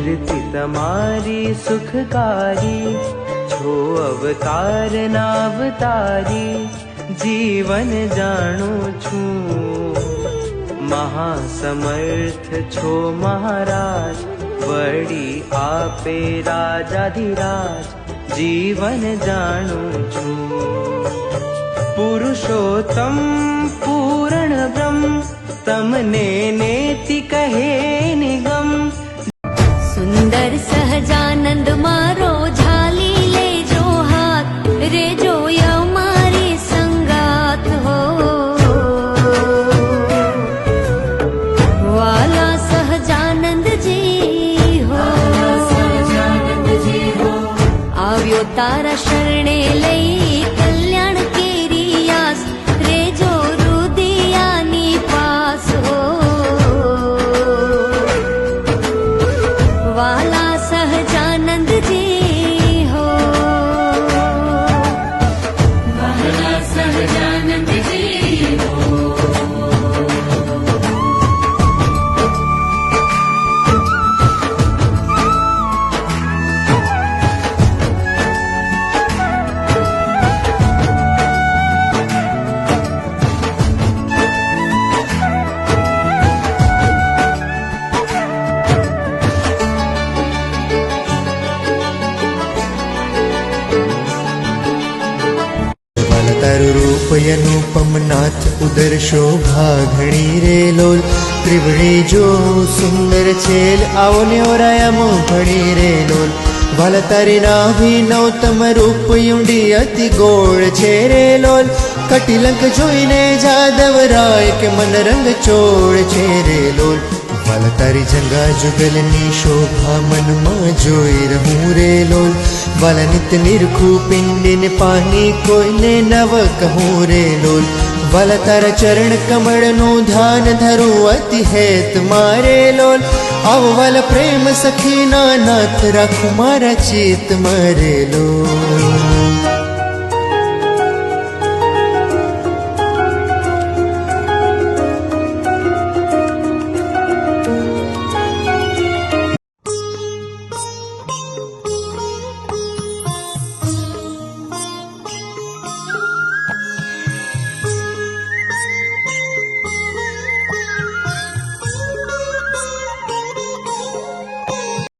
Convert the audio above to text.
मूर्ति तमारी सुखकारी, छो अवतार नावतारी, जीवन जाणु छूं। महासमर्थ छो महाराज, वड़ी आपे राजाधिराज, जीवन जाणु छूं। पुरुषोत्तम पूर्ण ब्रह्म, तमने नेति कहे निगम। सुंदर सहजानंद मारो झाली ले जो हाथ, रे जो मारी संगात हो। वाला सहजानंद जी हो, આવ્યો તારા શરણે લઈ કલ્યાણ કેરી આસ, રે જો રુદિયાની પાસ હો। વાલા સહજાનંદ જી હો, વાલા સહજાનંદ જી હો। तारु रूप अनुपम नाथ उदर शोभा घणी रे लोल। त्रिवणी जो सुंदर छेल आओ ने ओरायामो घणी रे लोल। वाला तारी नाभि नौतम रूप यूंडी अति गोड़ छे रे लोल। कटिलंक जोईने जादव राय के मन रंग चोड़ छे रे लोल। वाला तारी जंगा जुगलनी शोभा मन मां जोई रहूं रे लोल। वाला नित निरखू पिंडिन पानी कोईने नव कहूं रे लोल। वाला तारा चरण कमल नु ध्यान धरू अति हेत मारे लोल। आव वाला प्रेम सखी नाथ राखू मारा चित मारे लोल।